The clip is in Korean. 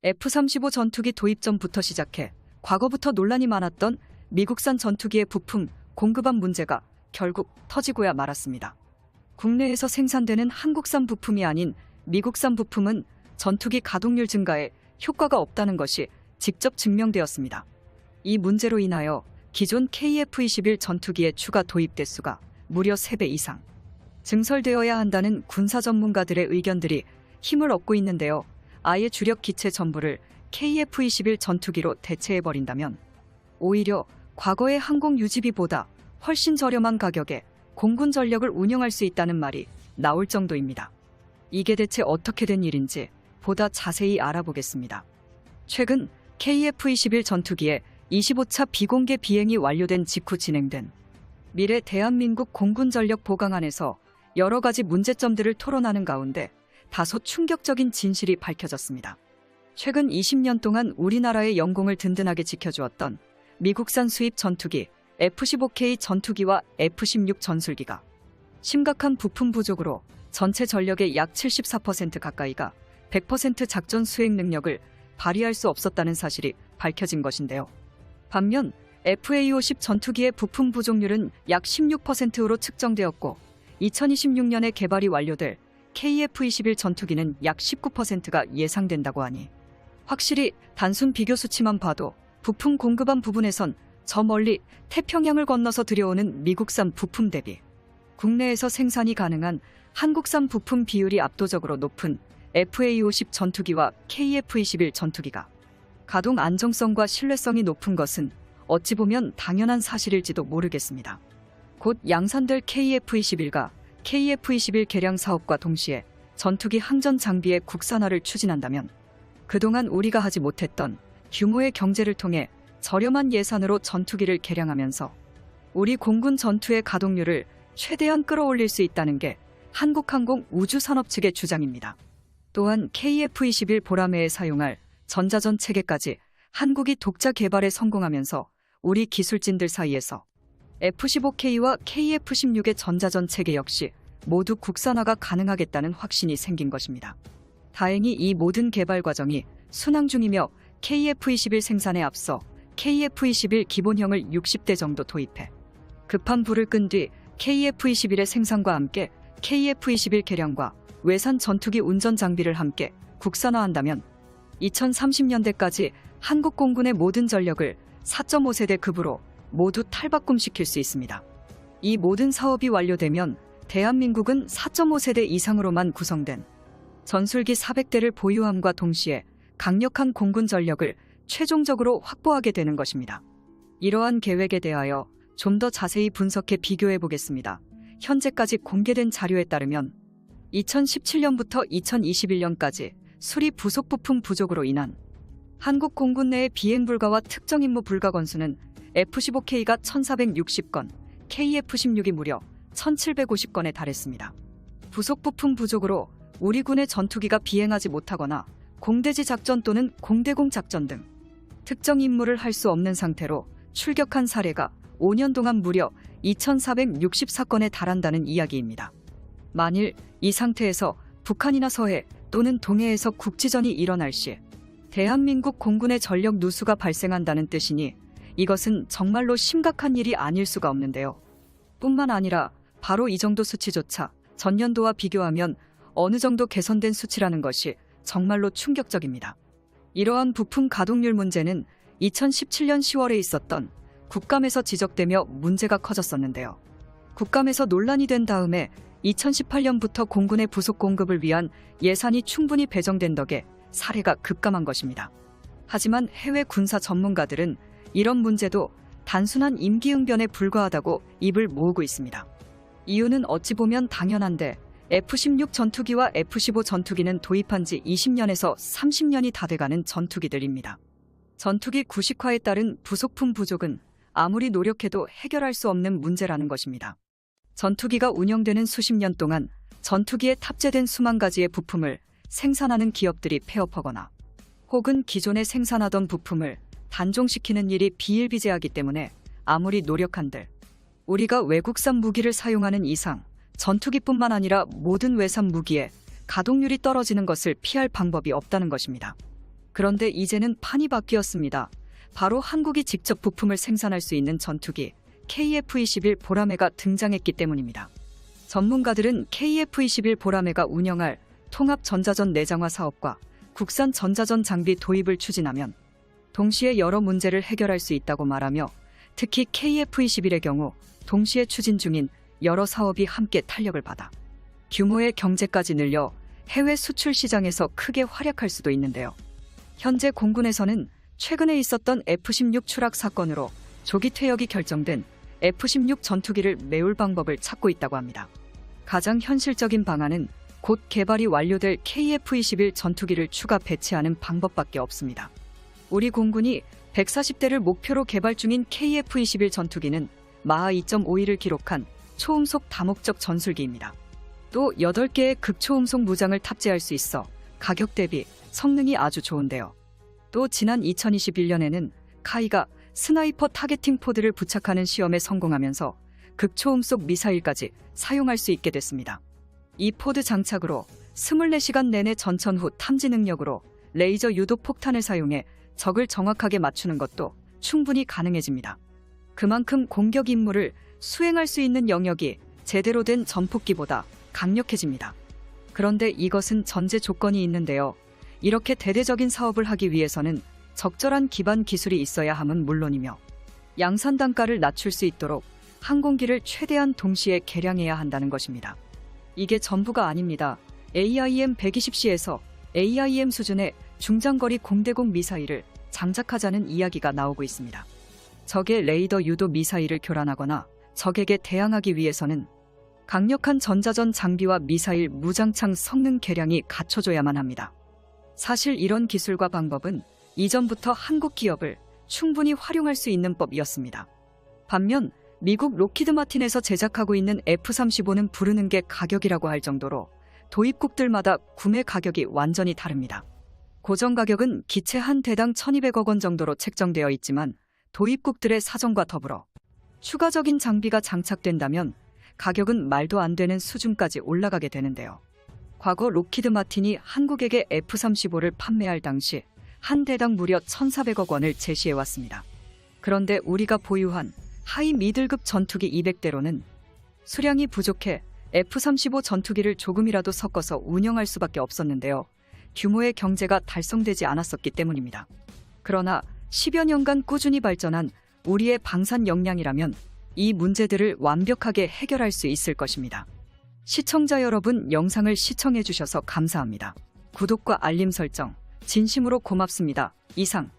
F-35 전투기 도입 전부터 시작해 과거부터 논란이 많았던 미국산 전투기의 부품 공급안 문제가 결국 터지고야 말았습니다. 국내에서 생산되는 한국산 부품이 아닌 미국산 부품은 전투기 가동률 증가에 효과가 없다는 것이 직접 증명되었습니다. 이 문제로 인하여 기존 KF-21 전투기의 추가 도입 대수가 무려 3배 이상 증설되어야 한다는 군사 전문가들의 의견들이 힘을 얻고 있는데요. 아예 주력 기체 전부를 KF-21 전투기로 대체해버린다면 오히려 과거의 항공 유지비보다 훨씬 저렴한 가격에 공군 전력을 운영할 수 있다는 말이 나올 정도입니다. 이게 대체 어떻게 된 일인지 보다 자세히 알아보겠습니다. 최근 KF-21 전투기의 25차 비공개 비행이 완료된 직후 진행된 미래 대한민국 공군 전력 보강안에서 여러 가지 문제점들을 토론하는 가운데 다소 충격적인 진실이 밝혀졌습니다. 최근 20년 동안 우리나라의 영공을 든든하게 지켜주었던 미국산 수입 전투기 F-15K 전투기와 F-16 전술기가 심각한 부품 부족으로 전체 전력의 약 74% 가까이가 100% 작전 수행 능력을 발휘할 수 없었다는 사실이 밝혀진 것인데요. 반면 FA-50 전투기의 부품 부족률은 약 16%로 측정되었고 2026년에 개발이 완료될 KF-21 전투기는 약 19%가 예상된다고 하니 확실히 단순 비교 수치만 봐도 부품 공급안 부분에선 저 멀리 태평양을 건너서 들여오는 미국산 부품 대비 국내에서 생산이 가능한 한국산 부품 비율이 압도적으로 높은 FA-50 전투기와 KF-21 전투기가 가동 안정성과 신뢰성이 높은 것은 어찌 보면 당연한 사실일지도 모르겠습니다. 곧 양산될 KF-21과 KF-21 개량 사업과 동시에 전투기 항전 장비의 국산화를 추진한다면 그동안 우리가 하지 못했던 규모의 경제를 통해 저렴한 예산으로 전투기를 개량하면서 우리 공군 전투의 가동률을 최대한 끌어올릴 수 있다는 게 한국항공 우주산업 측의 주장입니다. 또한 KF-21 보라매에 사용할 전자전 체계까지 한국이 독자 개발에 성공하면서 우리 기술진들 사이에서 F-15K와 KF-16의 전자전 체계 역시 모두 국산화가 가능하겠다는 확신이 생긴 것입니다. 다행히 이 모든 개발 과정이 순항 중이며 KF-21 생산에 앞서 KF-21 기본형을 60대 정도 도입해 급한 불을 끈 뒤 KF-21의 생산과 함께 KF-21 개량과 외산 전투기 운전 장비를 함께 국산화한다면 2030년대까지 한국 공군의 모든 전력을 4.5세대 급으로 모두 탈바꿈시킬 수 있습니다. 이 모든 사업이 완료되면 대한민국은 4.5세대 이상으로만 구성된 전술기 400대를 보유함과 동시에 강력한 공군 전력을 최종적으로 확보하게 되는 것입니다. 이러한 계획에 대하여 좀 더 자세히 분석해 비교해 보겠습니다. 현재까지 공개된 자료에 따르면 2017년부터 2021년까지 수리 부속 부품 부족으로 인한 한국 공군 내의 비행 불가와 특정 임무 불가 건수는 F-15K가 1,460건, KF-16이 무려 1,750건에 달했습니다. 부속 부품 부족으로 우리 군의 전투기가 비행하지 못하거나 공대지 작전 또는 공대공 작전 등 특정 임무를 할 수 없는 상태로 출격한 사례가 5년 동안 무려 2,464건에 달한다는 이야기입니다. 만일 이 상태에서 북한이나 서해 또는 동해에서 국지전이 일어날 시 대한민국 공군의 전력 누수가 발생한다는 뜻이니 이것은 정말로 심각한 일이 아닐 수가 없는데요. 뿐만 아니라 바로 이 정도 수치조차 전년도와 비교하면 어느 정도 개선된 수치라는 것이 정말로 충격적입니다. 이러한 부품 가동률 문제는 2017년 10월에 있었던 국감에서 지적되며 문제가 커졌었는데요. 국감에서 논란이 된 다음에 2018년부터 공군의 부속 공급을 위한 예산이 충분히 배정된 덕에 사례가 급감한 것입니다. 하지만 해외 군사 전문가들은 이런 문제도 단순한 임기응변에 불과하다고 입을 모으고 있습니다. 이유는 어찌 보면 당연한데 F-16 전투기와 F-15 전투기는 도입한 지 20년에서 30년이 다 돼가는 전투기들입니다. 전투기 구식화에 따른 부속품 부족은 아무리 노력해도 해결할 수 없는 문제라는 것입니다. 전투기가 운영되는 수십 년 동안 전투기에 탑재된 수만 가지의 부품을 생산하는 기업들이 폐업하거나 혹은 기존에 생산하던 부품을 단종시키는 일이 비일비재하기 때문에 아무리 노력한들 우리가 외국산 무기를 사용하는 이상 전투기뿐만 아니라 모든 외산 무기의 가동률이 떨어지는 것을 피할 방법이 없다는 것입니다. 그런데 이제는 판이 바뀌었습니다. 바로 한국이 직접 부품을 생산할 수 있는 전투기 KF-21 보라매가 등장했기 때문입니다. 전문가들은 KF-21 보라매가 운영할 통합 전자전 내장화 사업과 국산 전자전 장비 도입을 추진하면 동시에 여러 문제를 해결할 수 있다고 말하며, 특히 KF-21의 경우 동시에 추진 중인 여러 사업이 함께 탄력을 받아 규모의 경제까지 늘려 해외 수출 시장에서 크게 활약할 수도 있는데요. 현재 공군에서는 최근에 있었던 F-16 추락 사건으로 조기 퇴역이 결정된 F-16 전투기를 메울 방법을 찾고 있다고 합니다. 가장 현실적인 방안은 곧 개발이 완료될 KF-21 전투기를 추가 배치하는 방법밖에 없습니다. 우리 공군이 140대를 목표로 개발 중인 KF-21 전투기는 마하 2.51을 기록한 초음속 다목적 전술기입니다. 또 8개의 극초음속 무장을 탑재할 수 있어 가격 대비 성능이 아주 좋은데요. 또 지난 2021년에는 카이가 스나이퍼 타겟팅 포드를 부착하는 시험에 성공하면서 극초음속 미사일까지 사용할 수 있게 됐습니다. 이 포드 장착으로 24시간 내내 전천 후 탐지 능력으로 레이저 유도 폭탄을 사용해 적을 정확하게 맞추는 것도 충분히 가능해집니다. 그만큼 공격 임무를 수행할 수 있는 영역이 제대로 된 전폭기보다 강력해집니다. 그런데 이것은 전제 조건이 있는데요. 이렇게 대대적인 사업을 하기 위해서는 적절한 기반 기술이 있어야 함은 물론이며 양산 단가를 낮출 수 있도록 항공기를 최대한 동시에 개량해야 한다는 것입니다. 이게 전부가 아닙니다. AIM-120C에서 AIM 수준의 중장거리 공대공 미사일을 장착하자는 이야기가 나오고 있습니다. 적의 레이더 유도 미사일을 교란하거나 적에게 대항하기 위해서는 강력한 전자전 장비와 미사일 무장창 성능 개량이 갖춰져야만 합니다. 사실 이런 기술과 방법은 이전부터 한국 기업을 충분히 활용할 수 있는 법이었습니다. 반면 미국 로키드 마틴에서 제작하고 있는 F-35는 부르는 게 가격이라고 할 정도로 도입국들마다 구매 가격이 완전히 다릅니다. 고정 가격은 기체 한 대당 1,200억 원 정도로 책정되어 있지만 도입국들의 사정과 더불어 추가적인 장비가 장착된다면 가격은 말도 안 되는 수준까지 올라가게 되는데요. 과거 로키드 마틴이 한국에게 F-35를 판매할 당시 한 대당 무려 1,400억 원을 제시해왔습니다. 그런데 우리가 보유한 하이 미들급 전투기 200대로는 수량이 부족해 F-35 전투기를 조금이라도 섞어서 운영할 수밖에 없었는데요. 규모의 경제가 달성되지 않았었기 때문입니다. 그러나 10여 년간 꾸준히 발전한 우리의 방산 역량이라면 이 문제들을 완벽하게 해결할 수 있을 것입니다. 시청자 여러분, 영상을 시청해 주셔서 감사합니다. 구독과 알림 설정 진심으로 고맙습니다. 이상